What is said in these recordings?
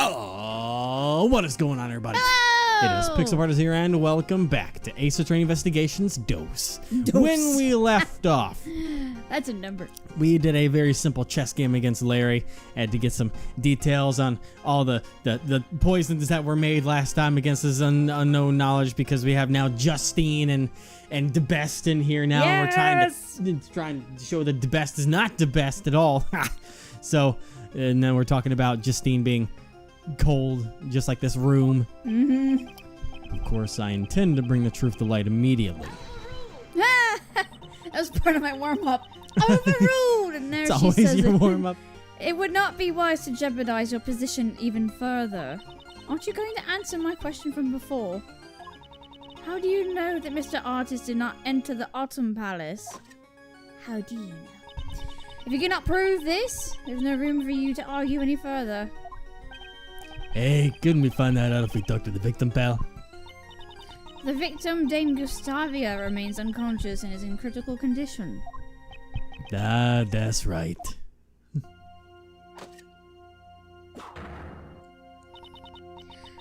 Oh, what is going on, everybody? Hello! It is Pixel Brothers here, and welcome back to Ace Attorney Investigations Dose. When we left off, That's a number. we did a very simple chess game against Larry. Had to get some details on all the poisons that were made last time against his unknown knowledge, because we have now Justine and the best in here now. Yes! We're trying to show that the best is not the best at all. So, and then we're talking about Justine being cold, just like this room. Of course, I intend to bring the truth to light immediately. That was part of my warm-up. Overruled! And there It's she always says your it. warm-up. It would not be wise to jeopardize your position even further. Aren't you going to answer my question from before? How do you know that Mr. Artist did not enter the Autumn Palace? How do you know? If you cannot prove this, there's no room for you to argue any further. Hey, couldn't we find that out if we talked to the victim, pal? The victim, Dame Gustavia, remains unconscious and is in critical condition. Ah, that's right.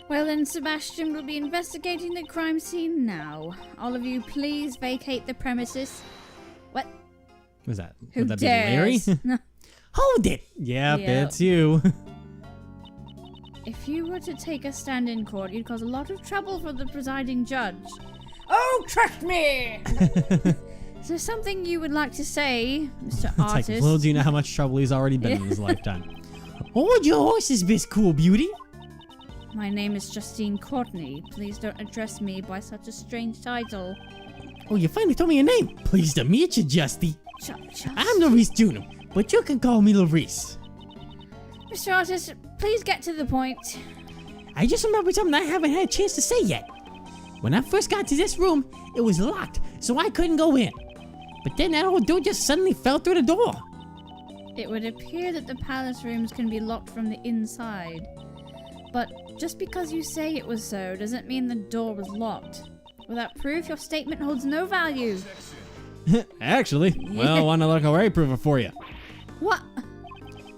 Well then, Sebastian will be investigating the crime scene now. All of you, please vacate the premises. What? Who's that? Who Would that be Larry? dares? No. Hold it! Yep, Yep. it's you. If you were to take a stand in court, you'd cause a lot of trouble for the presiding judge. Oh, trust me! Is there something you would like to say, Mr. It's like, Artist? little do you know how much trouble he's already been in his lifetime. Hold your horses, Miss Cool Beauty. My name is Justine Courtney. Please don't address me by such a strange title. Oh, you finally told me your name. Pleased to meet you, Justy. I'm Larice Juno, but you can call me Larice. Mr. Artist, please get to the point. I just remembered something I haven't had a chance to say yet. When I first got to this room, it was locked, so I couldn't go in. But then that old dude just suddenly fell through the door. It would appear that the palace rooms can be locked from the inside. But just because you say it was so doesn't mean the door was locked. Without proof, your statement holds no value. Actually, well, want to look away prove it for you. What?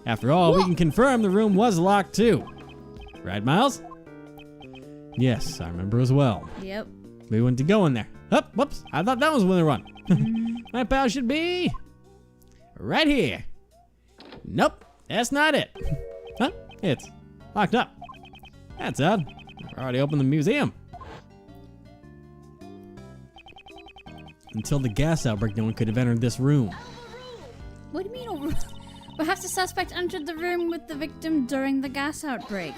After all, we What? can confirm the room was locked too. Right, Miles? Yes, I remember as well. Yep. We went to go in there. Oh, whoops, I thought that was where the run. My pal should be right here. Nope, that's not it. Huh? It's locked up. That's odd. We've already opened the museum. Until the gas outbreak, no one could have entered this room. What do you mean over? Perhaps the suspect entered the room with the victim during the gas outbreak.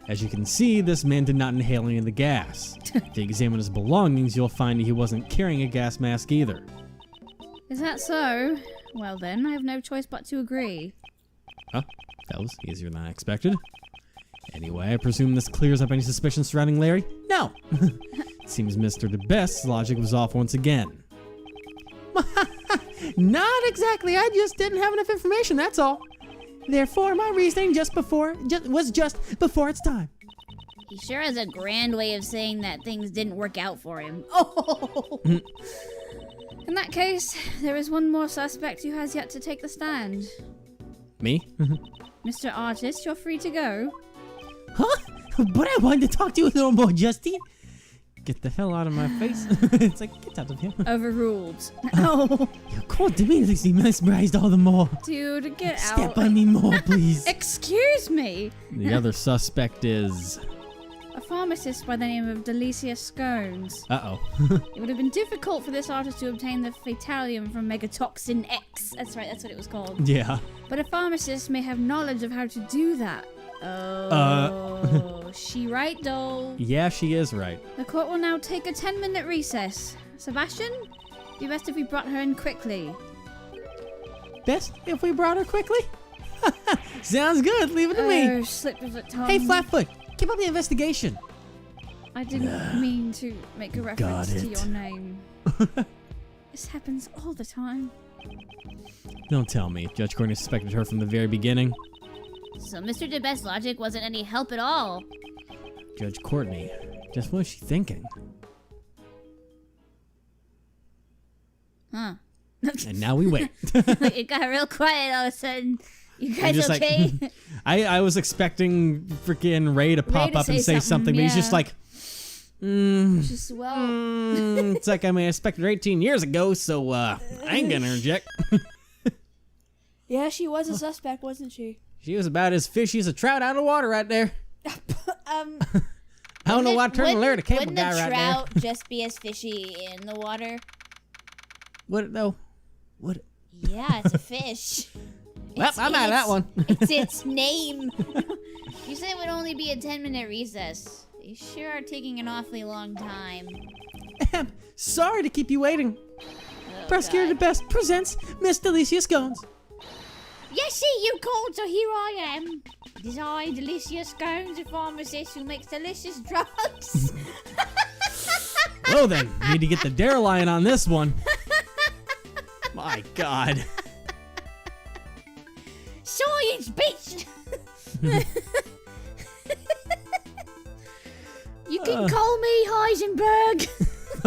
As you can see, this man did not inhale any of the gas. If you examine his belongings, you'll find he wasn't carrying a gas mask either. Is that so? Well then, I have no choice but to agree. Huh? That was easier than I expected. Anyway, I presume this clears up any suspicions surrounding Larry? No! Seems Mr. DeBest's logic was off once again. Not exactly, I just didn't have enough information, that's all. Therefore, my reasoning was just before its time. He sure has a grand way of saying that things didn't work out for him. Oh! In that case, there is one more suspect who has yet to take the stand. Me? Mr. Artist, you're free to go. Huh? But I wanted to talk to you a little more, Justine. Get the hell out of my face. It's like, get out of here. Overruled. Oh, Your cold demeanor makes me mesmerized all the more. dude, get out. Step on me more, please. Excuse me. The other suspect is... A pharmacist by the name of Delicia Scones. Uh-oh. It would have been difficult for this artist to obtain the Fatalium from Megatoxin X. That's right, that's what it was called. Yeah. But a pharmacist may have knowledge of how to do that. Oh, she right, though. Yeah, she is right. The court will now take a 10-minute recess. Sebastian, it'd be best if we brought her in quickly. Best if we brought her quickly? Sounds good. Leave it to me. Oh, slip of the tongue. Hey, Flatfoot, keep up the investigation. I didn't mean to make a reference to your name. This happens all the time. Don't tell me. Judge Courtney suspected her from the very beginning. So Mr. DeBest's logic wasn't any help at all. Judge Courtney, just what was she thinking? Huh. And now we wait. It got real quiet all of a sudden. You I'm guys just okay? like, I was expecting freaking Ray to pop to up and say say something, but he's just yeah. like, Just it's like I expected her 18 years ago, so I ain't gonna interject. Yeah, she was a suspect, wasn't she? She was about as fishy as a trout out of water right there. I don't know why turned Larry to cable Wouldn't guy the right trout just be as fishy in the water? there. What though? What? Yeah, it's a fish. Well, I'm out of that one. It's its name. You said it would only be a 10-minute recess. You sure are taking an awfully long time. Sorry to keep you waiting. Oh, Prosecutor God. the Best presents Miss Delicia Scones. Yes, see, you called, so here I am. It is I, Delicious Scones, a pharmacist who makes delicious drugs. Well then, need to get the dare line on this one. My God. Science, bitch! You can call me Heisenberg.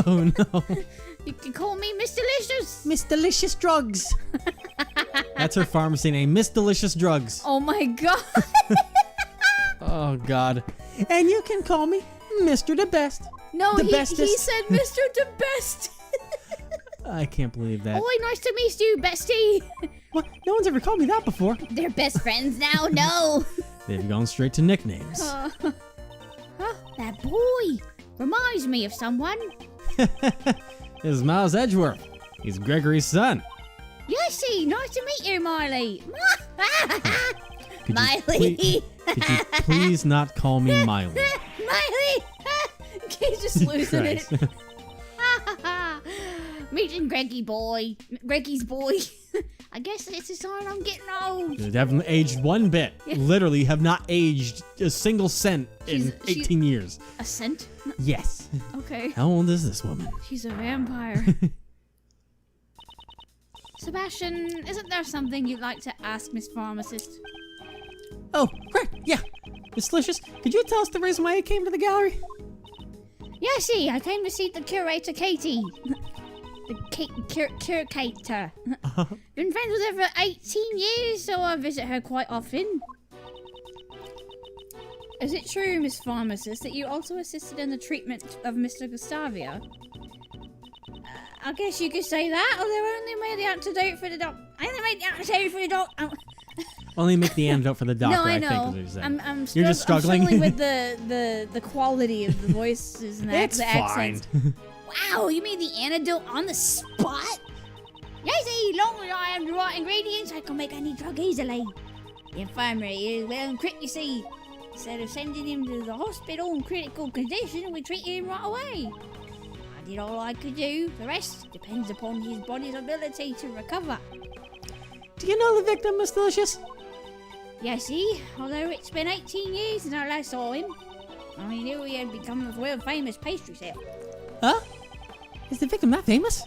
Oh no. You can call me Miss Delicious. Miss Delicious Drugs. That's her pharmacy name, Miss Delicious Drugs. Oh my god. Oh God. And you can call me Mr. the Best. No, The he bestest. said Mr. the Best. I can't believe that. Oh, nice to meet you, bestie. What? No one's ever called me that before. They're best friends now? No. They've gone straight to nicknames. That boy reminds me of someone. This is Miles Edgeworth. He's Gregory's son. Yesy, nice to meet you, Miley. Could you Miley. Could you please not call me Miley? Miley. He's just losing it. Christ. Meeting Greggy's boy. I guess it's a sign I'm getting old. You haven't aged one bit. Literally have not aged a single cent in She's- 18 years. A scent? Yes. Okay. How old is this woman? She's a vampire. Sebastian, isn't there something you'd like to ask Miss Pharmacist? Oh, right. Yeah. Miss Delicious, could you tell us the reason why you came to the gallery? Yesy, I came to see the curator, Katie. The curator. Been friends with her for 18 years, so I visit her quite often. Is it true, Miss Pharmacist, that you also assisted in the treatment of Mr. Gustavia? I guess you could say that, although I only made the antidote for the doc. I only made the antidote for the doc. Only make the antidote for the doctor, No, I think know. is what you're saying. I'm You're just struggling? I'm struggling with the quality of the voices and It's the fine. accents. Wow, you made the antidote on the spot? Yesy, long as I have the right ingredients, I can make any drug easily. The infirmary is well equipped, you see. Instead of sending him to the hospital in critical condition, we treated him right away. I did all I could do. The rest depends upon his body's ability to recover. Do you know the victim, Miss Delicious? Yesy, although it's been 18 years since I last saw him, I knew he had become a world-famous pastry chef. Huh? Is the victim that famous?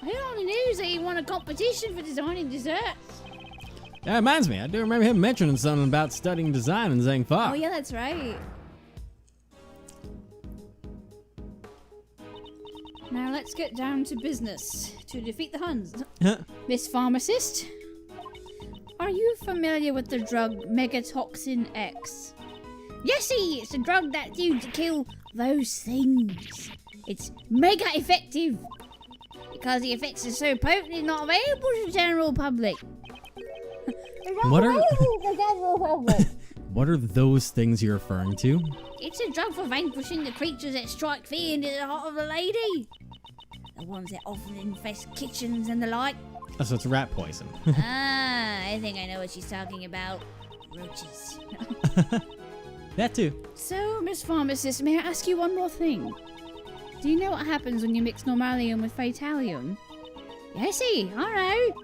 I heard on the news that he won a competition for designing desserts. That reminds me, I do remember him mentioning something about studying design in Zhang Fa. Oh yeah, that's right. Now let's get down to business to defeat the Huns. Huh? Miss Pharmacist, are you familiar with the drug Megatoxin X? Yesy, it's a drug that's used to kill those things. It's mega effective because the effects are so potent it's not available to the general public. What are what are those things you're referring to? It's a drug for vanquishing the creatures that strike fear into the heart of a lady. The ones that often infest kitchens and the like. Oh, so it's rat poison. I think I know what she's talking about. Roaches. That too. So, Miss Pharmacist, may I ask you one more thing? Do you know what happens when you mix Normalium with Fatalium? Yesy, I know.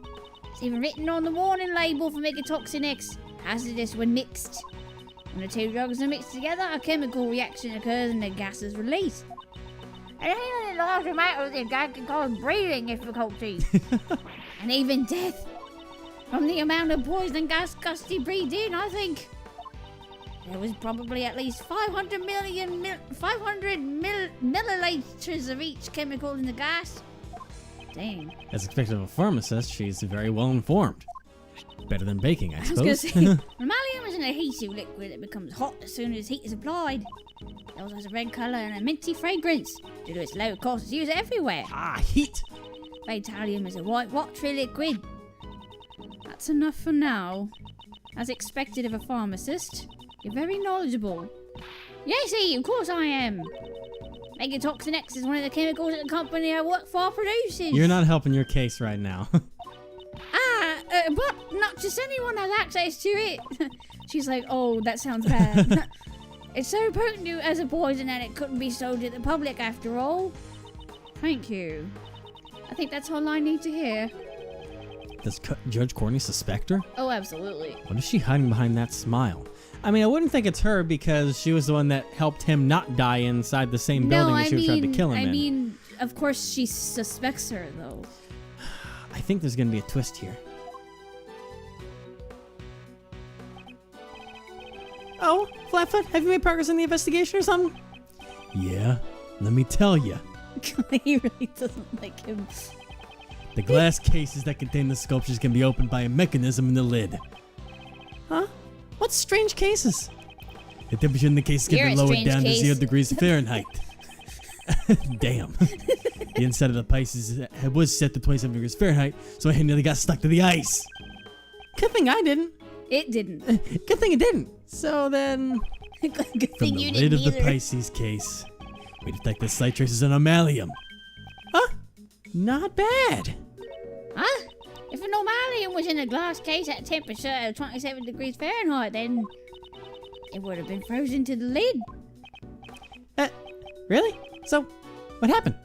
It's even written on the warning label for Megatoxin X. Hazardous when mixed. When the two drugs are mixed together, a chemical reaction occurs and the gas is released. And even a large amount of the gas can cause breathing difficulties. And even death. From the amount of poison gas Gusty breathed in, I think there was probably at least 500 milliliters of each chemical in the gas. Dang. As expected of a pharmacist, she's very well informed. Better than baking, I I was gonna suppose. say, Mammalium is an adhesive liquid that becomes hot as soon as heat is applied. It also has a red colour and a minty fragrance. Due to its low cost, it's used everywhere. Heat. Vitalium is a white watery liquid. that's enough for now. As expected of a pharmacist, you're very knowledgeable. Yes, of course I am. Megatoxin X is one of the chemicals that the company I work for produces. You're not helping your case right now. But not just anyone has access to it. She's like, oh, that sounds bad. It's so potent as a poison that it couldn't be sold to the public after all. Thank you. I think that's all I need to hear. Does Judge Courtney suspect her? Oh, absolutely. What is she hiding behind that smile? I mean, I wouldn't think it's her because she was the one that helped him not die inside the same building that she tried to kill him in. I mean, of course she suspects her, though. I think there's gonna be a twist here. Oh, Flatfoot, have you made progress in the investigation or something? Yeah, let me tell you. He really doesn't like him. The glass cases that contain the sculptures can be opened by a mechanism in the lid. Huh? What strange cases? The temperature in the case can You're be a lowered strange down to case. 0 degrees Fahrenheit. Damn. The inside of the Pisces was set to 27 degrees Fahrenheit, so I nearly got stuck to the ice. Good thing I didn't. It didn't. Good thing it didn't. So then, Good from thing the you lid didn't of the either. Pisces case, we detected slight traces of ammalium. Huh? Not bad. Huh? If an normalium was in a glass case at a temperature of 27 degrees Fahrenheit, then it would have been frozen to the lid. Really? So, what happened?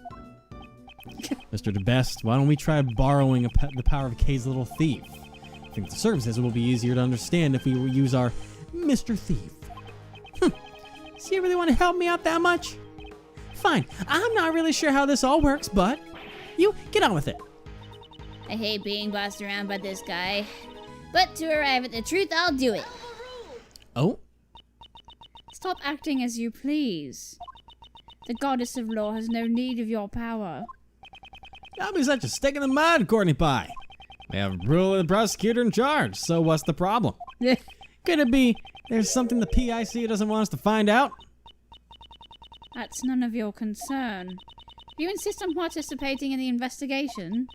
Mr. DeBest, why don't we try borrowing the power of Kay's little thief? I think the circumstances will be easier to understand if we use our Mr. Thief. So you really want to help me out that much? Fine. I'm not really sure how this all works, but you get on with it. I hate being bossed around by this guy. But to arrive at the truth, I'll do it. Oh? Stop acting as you please. The goddess of law has no need of your power. Don't be such a stick in the mud, Courtney Pie. We have Brule, the prosecutor, in charge, so what's the problem? Could it be there's something the PIC doesn't want us to find out? That's none of your concern. If you insist on participating in the investigation,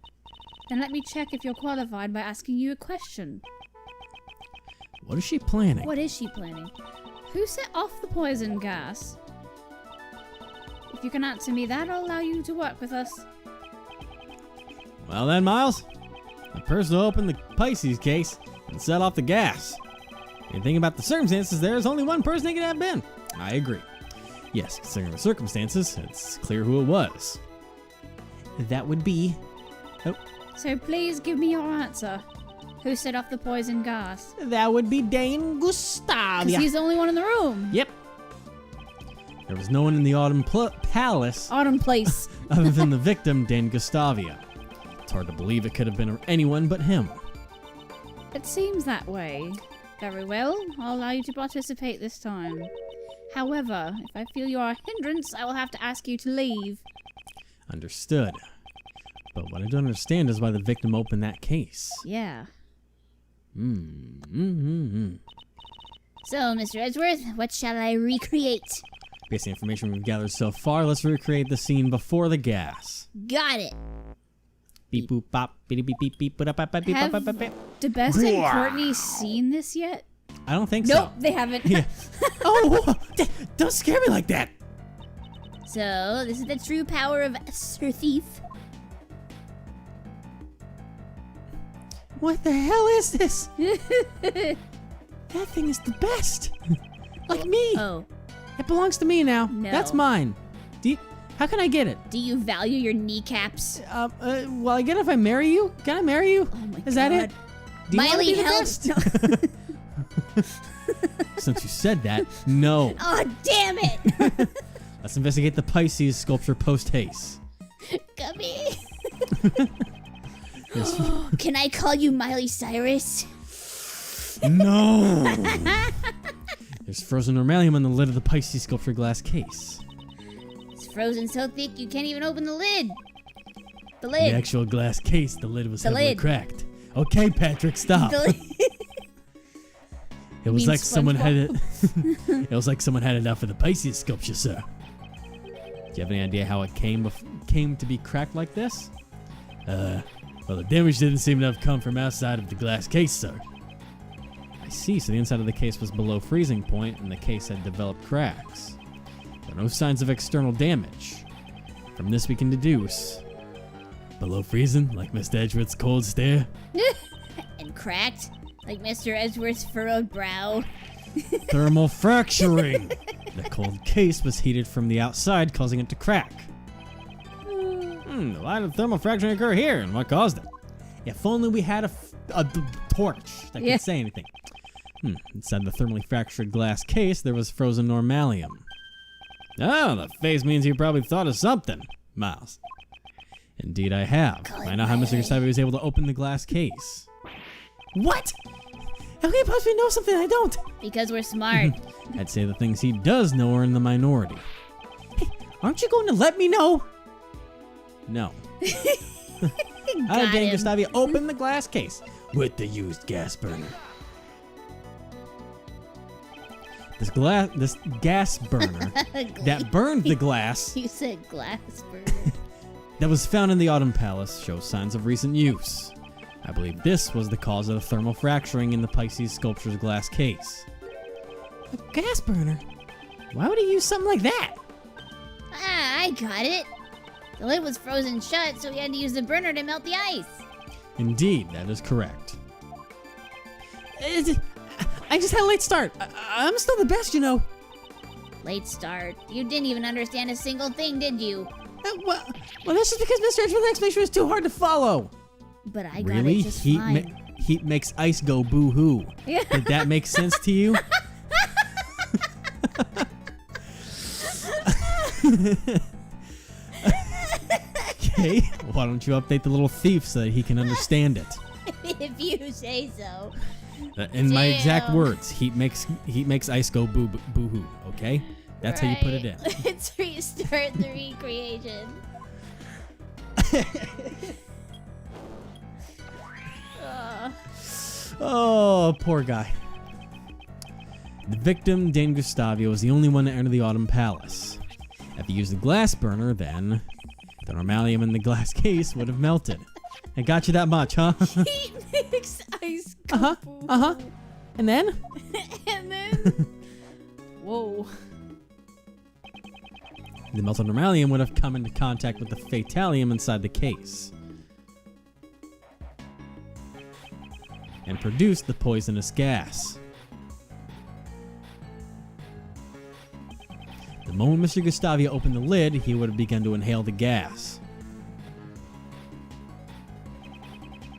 then let me check if you're qualified by asking you a question. What is she planning? What is she planning? Who set off the poison gas? If you can answer me that, I'll allow you to work with us. Well then, Miles, the person who opened the Pisces case and set off the gas. When you think about the circumstances, there's only one person it could have been. I agree. Yes, considering the circumstances, it's clear who it was. That would be... Oh, So please give me your answer. Who set off the poison gas? that would be Dane Because Gustavia. he's the only one in the room. Yep. There was no one in the Autumn Palace Autumn Place. other than the victim, Dane Gustavia. It's hard to believe it could have been anyone but him. It seems that way. Very well, I'll allow you to participate this time. However, if I feel you are a hindrance, I will have to ask you to leave. Understood. But what I don't understand is why the victim opened that case. Yeah. So, Mr. Edgeworth, what shall I recreate? Based on the information we've gathered so far, let's recreate the scene before the gas. Got it. Beep boop bop, beep beep beep beep, beep beep beep beep Have beep beep. DeBest and Courtney seen this yet? I don't think Nope, so. they haven't. Yeah. Oh, don't scare me like that. So, this is the true power of Sir Thief. What the hell is this? That thing is the best. Like me. Oh, It belongs to me now. No. That's mine. How can I get it? do you value your kneecaps? Well, I get it if I marry you. Can I marry you? Oh my Is that God. it? Do you wanna Miley, be the help. best? Since you said that, no. Oh, damn it! Let's investigate the Pisces sculpture post haste. Come here. Can I call you Miley Cyrus? No. There's frozen normalium on the lid of the Pisces sculpture glass case. It's frozen so thick you can't even open the lid. The In lid. the actual glass case, the lid was The heavily lid. cracked. Okay, Patrick, stop. It was mean like someone had it. SpongeBob? It was like someone had enough of the Pisces sculpture, sir. Do you have any idea how it came to be cracked like this? Well, the damage didn't seem to have come from outside of the glass case, sir. I see, so the inside of the case was below freezing point and the case had developed cracks. There are no signs of external damage. From this we can deduce. Below freezing, like Mr. Edgeworth's cold stare? And cracked, like Mr. Edgeworth's furrowed brow. Thermal fracturing! The cold case was heated from the outside, causing it to crack. Why did thermal fracturing occur here, and what caused it? If only we had a torch that could say anything. Inside the thermally fractured glass case, there was frozen normalium. Oh, the face means you probably thought of something, Miles. Indeed, I have. I know how Mr. Gustavi was able to open the glass case. What? How can you possibly know something I don't? Because we're smart. I'd say the things he does know are in the minority. Hey, aren't you going to let me know? No. How did Dan Gustavi open the glass case with the used gas burner? This gas burner that burned the glass You said glass burner. that was found in the Autumn Palace shows signs of recent use. I believe this was the cause of the thermal fracturing in the Pisces sculpture's glass case. A gas burner? Why would he use something like that? Ah, I got it. The lid was frozen shut, so he had to use the burner to melt the ice. Indeed, that is correct. I just had a late start. I'm still the best, you know. Late start. You didn't even understand a single thing, did you? Well, that's just because Mr. Edgeworth's explanation was too hard to follow. But I got Really? it just fine. Heat makes ice go boo-hoo. Yeah. Did that make sense to you? Okay, why don't you update the little thief so that he can understand it? If you say so. In my exact Damn. words, heat makes ice go boo-hoo, okay? That's how you put it in. Let's restart the recreation. Oh, poor guy. The victim, Dan Gustavio, was the only one to enter the Autumn Palace. If he used the glass burner, then the normalium in the glass case would have melted. I got you that much, huh? He makes ice go Uh-huh, boo. uh-huh. And then? And then... Whoa. The melted normalium would have come into contact with the fatalium inside the case and produced the poisonous gas. The moment Mr. Gustavio opened the lid, he would have begun to inhale the gas.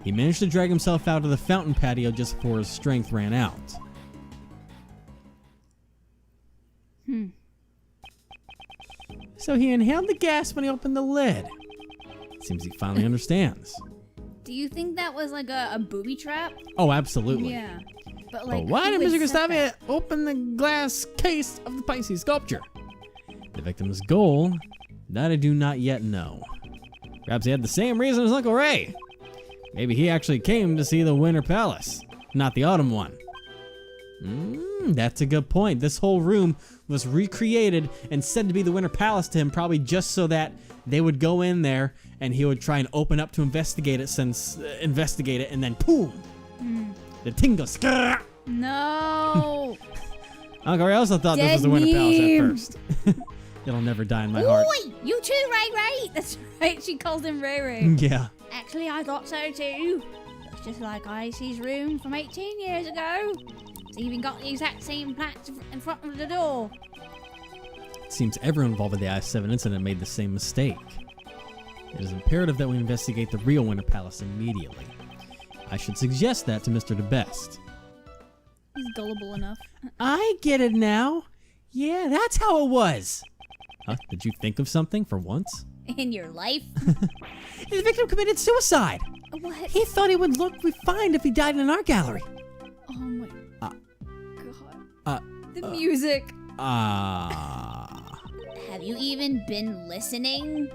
He managed to drag himself out of the fountain patio just before his strength ran out. So he inhaled the gas when he opened the lid. Seems he finally understands. Do you think that was like a booby trap? Oh, absolutely. Yeah. But But like, why who did would Mr. set Gustavio that? open the glass case of the Pisces sculpture? The victim's goal? That I do not yet know. Perhaps he had the same reason as Uncle Ray. Maybe he actually came to see the Winter Palace, not the Autumn one. That's a good point. This whole room was recreated and said to be the Winter Palace to him, probably just so that they would go in there and he would try and open up to investigate it, and then boom, the thing goes. Skrrr. No. Uncle Ray also thought this was the Dead Winter Palace at meme. first. It'll never die in my heart. Oi! You too, Ray Ray! That's right. She called him Ray Ray. Yeah. Actually, I thought so too. It's just like Icy's room from 18 years ago. It's even got the exact same plaques in front of the door. It seems everyone involved with the I-7 incident made the same mistake. It is imperative that we investigate the real Winter Palace immediately. I should suggest that to Mr. DeBest. He's gullible enough. I get it now. Yeah, that's how it was. Huh? Did you think of something for once? In your life? The victim committed suicide. What? He thought he would look refined if he died in an art gallery. Oh my Uh, god. The music. Have you even been listening?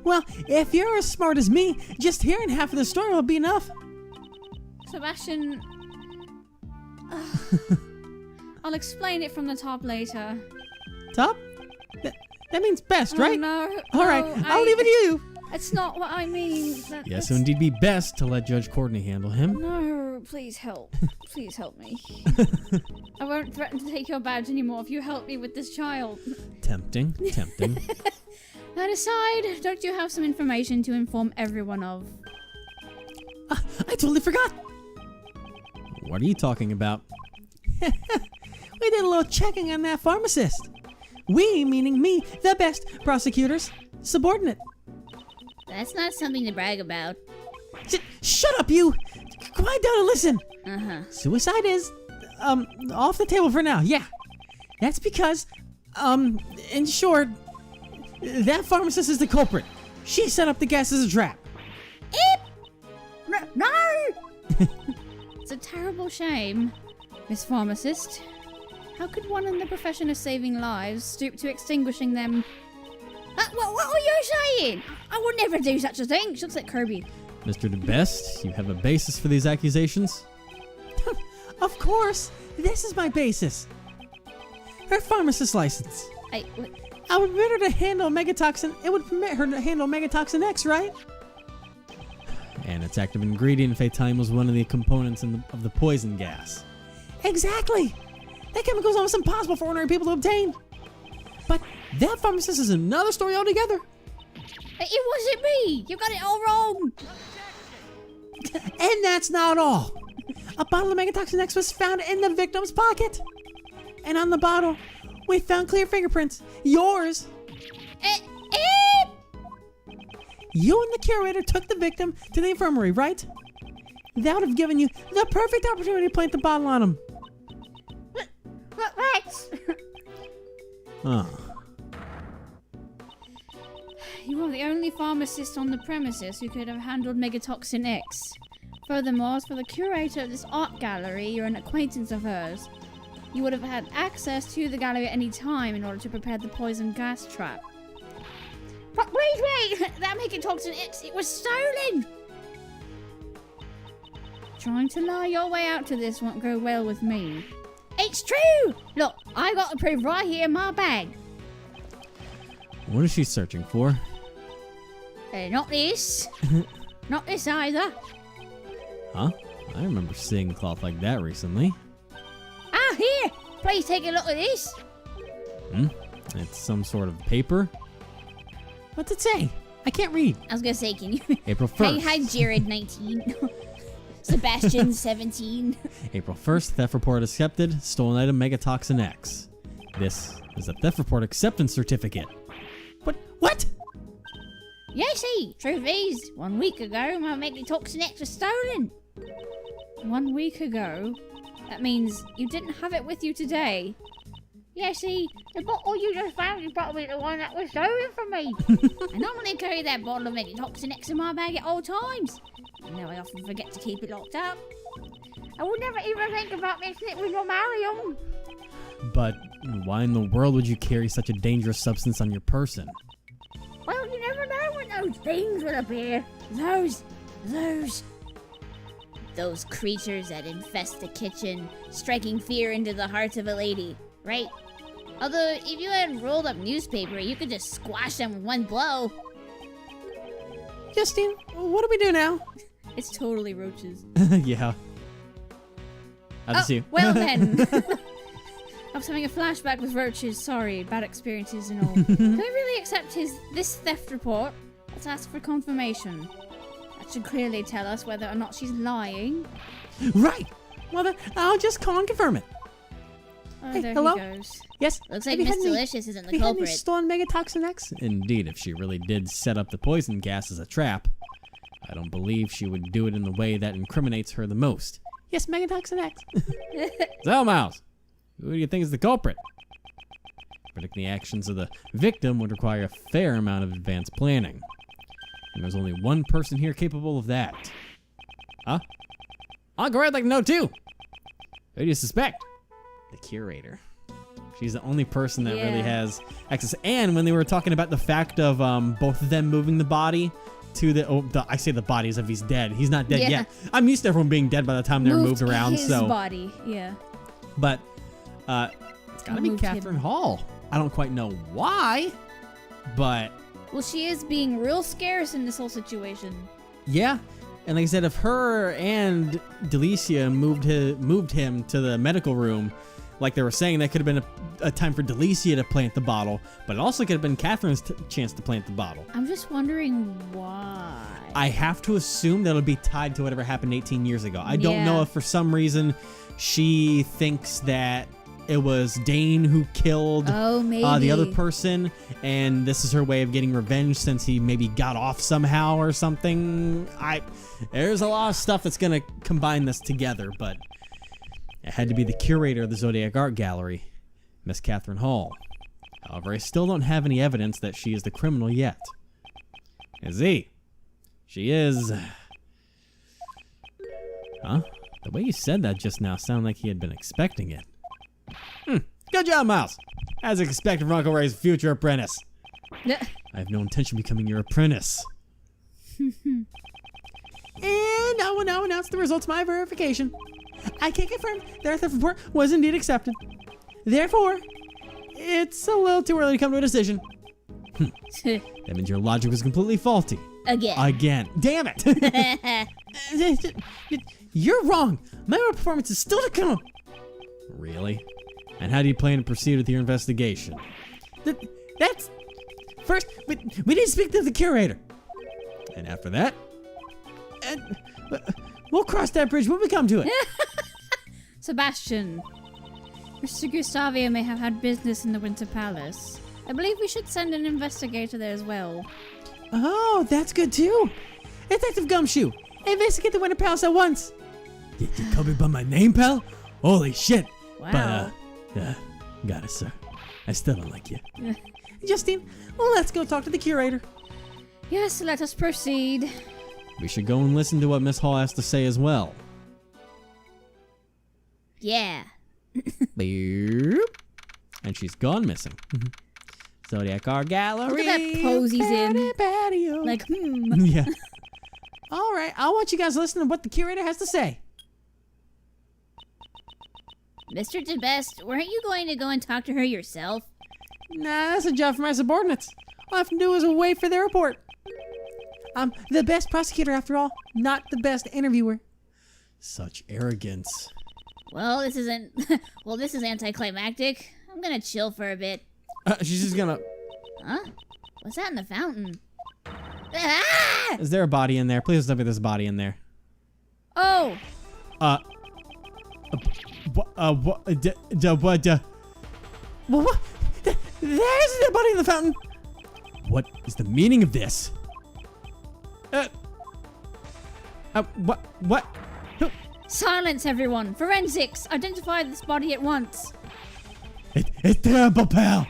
Well, if you're as smart as me, just hearing half of the story will be enough. Sebastian... I'll explain it from the top later. Top? That means best, right? Oh, no. All right, I'll leave it to you. It's not what I mean. Yes, it would indeed be best to let Judge Courtney handle him. No, please help. Please help me. I won't threaten to take your badge anymore if you help me with this child. Tempting. That aside, don't you have some information to inform everyone of? I totally forgot. What are you talking about? We did a little checking on that pharmacist. We, meaning me, the best prosecutors, subordinate. That's not something to brag about. Shut up, you! Quiet down and listen. Uh-huh. Suicide is, off the table for now. Yeah, that's because, in short, that pharmacist is the culprit. She set up the gas as a trap. No! It's a terrible shame, Miss Pharmacist. How could one in the profession of saving lives stoop to extinguishing them? What are you saying? I would never do such a thing. She looks like Kirby. Mr. DeBest, you have a basis for these accusations? Of course, this is my basis. Her pharmacist license. I would permit her to handle megatoxin. It would permit her to handle megatoxin X, right? And its active ingredient, phthalate, was one of the components of the poison gas. Exactly! That chemical is almost impossible for ordinary people to obtain. But that pharmacist is another story altogether. It wasn't me. You got it all wrong. And that's not all. A bottle of megatoxin X was found in the victim's pocket. And on the bottle, we found clear fingerprints. Yours. You and the curator took the victim to the infirmary, right? That would have given you the perfect opportunity to plant the bottle on him. Rex! You are the only pharmacist on the premises who could have handled Megatoxin X. Furthermore, as for the curator of this art gallery, you're an acquaintance of hers. You would have had access to the gallery at any time in order to prepare the poison gas trap. But wait! That Megatoxin X, it was stolen! Trying to lie your way out to this won't go well with me. It's true! Look, I got the proof right here in my bag. What is she searching for? Not this. Not this either. Huh? I remember seeing cloth like that recently. Ah, here! Please take a look at this. It's some sort of paper. What's it say? I can't read. I was gonna say, can you... April 1st. Hi, Jared, 19. Sebastian, 17. April 1st, theft report accepted. Stolen item, Megatoxin X. This is a theft report acceptance certificate. What? Yes, truth is, 1 week ago, my Megatoxin X was stolen. 1 week ago? That means you didn't have it with you today. Yeah, see, the bottle you just found is probably the one that was stolen from me. I normally carry that bottle of Megatoxin X in my bag at all times. You know, I often forget to keep it locked up. I would never even think about mixing it with Normalium. But why in the world would you carry such a dangerous substance on your person? Well, you never know when those things will appear. Those creatures that infest the kitchen, striking fear into the heart of a lady, right? Although, if you had rolled up newspaper, you could just squash them with one blow. Justine, what do we do now? It's totally roaches. Yeah. I'll see you. Well then. I was having a flashback with roaches. Sorry, bad experiences and all. Can we really accept this theft report? Let's ask for confirmation. That should clearly tell us whether or not she's lying. Right. Well then, I'll just call and confirm it. Oh, Hey, there hello? he goes. Yes. Looks like have you Miss had any- Delicious isn't the have you had any culprit. stolen Megatoxin X? Indeed, if she really did set up the poison gas as a trap, I don't believe she would do it in the way that incriminates her the most. Yes, Megatoxin X. So, Miles, who do you think is the culprit? Predicting the actions of the victim would require a fair amount of advanced planning. And there's only one person here capable of that. Huh? Uncle, I'd like to know too. Who do you suspect? The curator. She's the only person that really Yeah. has access. And when they were talking about the fact of both of them moving the body to I say the bodies if he's dead. He's not dead Yeah. yet. I'm used to everyone being dead by the time they're moved around. his So, body, yeah. but it's gotta be Moved him. Catherine Hall. I don't quite know why, but Well, she is being real scarce in this whole situation. yeah. And like I said, if her and Delicia moved him to the medical room, like they were saying, that could have been a time for Delicia to plant the bottle, but it also could have been Catherine's chance to plant the bottle. I'm just wondering why. I have to assume that it'll be tied to whatever happened 18 years ago. I don't Yeah. know if for some reason she thinks that it was Dane who killed Oh, maybe. the other person, and this is her way of getting revenge since he maybe got off somehow or something. There's a lot of stuff that's gonna combine this together, but it had to be the curator of the Zodiac Art Gallery, Miss Catherine Hall. However, I still don't have any evidence that she is the criminal yet. Is he? She is. Huh? The way you said that just now sounded like he had been expecting it. Good job, Miles. As expected from Uncle Ray's future apprentice. I have no intention of becoming your apprentice. And I will now announce the results of my verification. I can confirm their theft report was indeed accepted. Therefore, it's a little too early to come to a decision. That means your logic was completely faulty. Again. Damn it! You're wrong. My performance is still to come. Really? And how do you plan to proceed with your investigation? That's... First, we need to speak to the curator. And after that... we'll cross that bridge when we come to it. Sebastian. Mr. Gustavia may have had business in the Winter Palace. I believe we should send an investigator there as well. Oh, that's good too. Detective Gumshoe, investigate the Winter Palace at once. You call me by my name, pal? Holy shit. Wow. But, got it, sir. I still don't like you. Justine, well, let's go talk to the curator. Yes, let us proceed. We should go and listen to what Miss Hall has to say as well. Yeah. Boop. And she's gone missing. Zodiac Art Gallery. Look at that pose he's in. Patio. Like, Yeah. All right, I want you guys to listen to what the curator has to say. Mr. DeBest, weren't you going to go and talk to her yourself? Nah, that's a job for my subordinates. All I have to do is wait for their report. I'm the best prosecutor after all, not the best interviewer. Such arrogance. Well, this isn't... well, this is anticlimactic. I'm gonna chill for a bit. She's just gonna... Huh? What's that in the fountain? Ah! Is there a body in there? Please tell me there's a body in there. oh, What? There's a body in the fountain. What is the meaning of this? What? silence everyone. Forensics, identify this body at once. It's terrible, pal.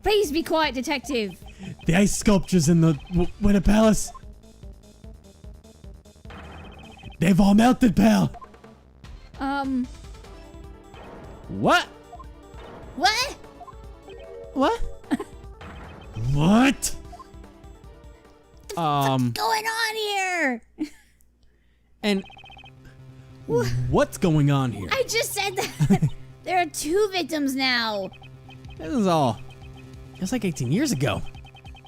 Please be quiet, detective. The ice sculptures in the Winter Palace. They've all melted, pal. What? What? What? What? Going on here? And what's going on here? I just said that. There are 2 victims now. This is all just like 18 years ago.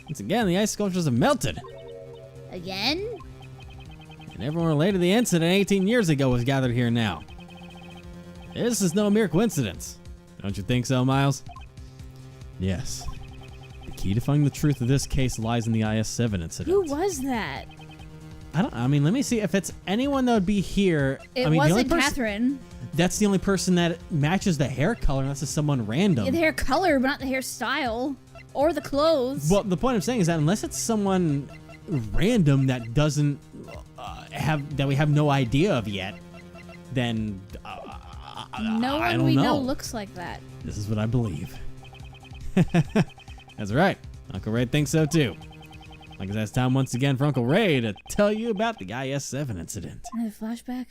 Once again, the ice sculptures have melted. Again? And everyone related to the incident 18 years ago was gathered here now. This is no mere coincidence. Don't you think so, Miles? Yes. The key to finding the truth of this case lies in the IS-7 incident. Who was that? I mean, let me see if it's anyone that would be here. It I mean, the only wasn't person, Catherine. That's the only person that matches the hair color, unless it's someone random. Yeah, the hair color, but not the hairstyle. Or the clothes. Well, the point I'm saying is that unless it's someone random that doesn't that we have no idea of yet, then no I one don't we know. know looks like that. This is what I believe. That's right. Uncle Ray thinks so too. Like it's time once again for Uncle Ray to tell you about the IS-7 incident. Another flashback?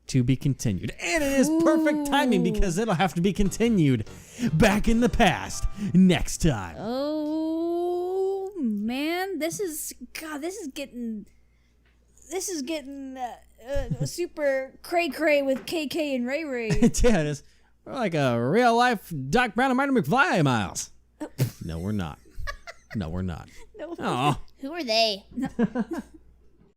To be continued. And it is perfect timing because it'll have to be continued back in the past next time. Oh, man, this is getting super cray with KK and Ray Ray. Yeah, it is. We're like a real life Doc Brown and Martin McFly, Miles. No, we're not. No, we're not. No. Oh, Who are they?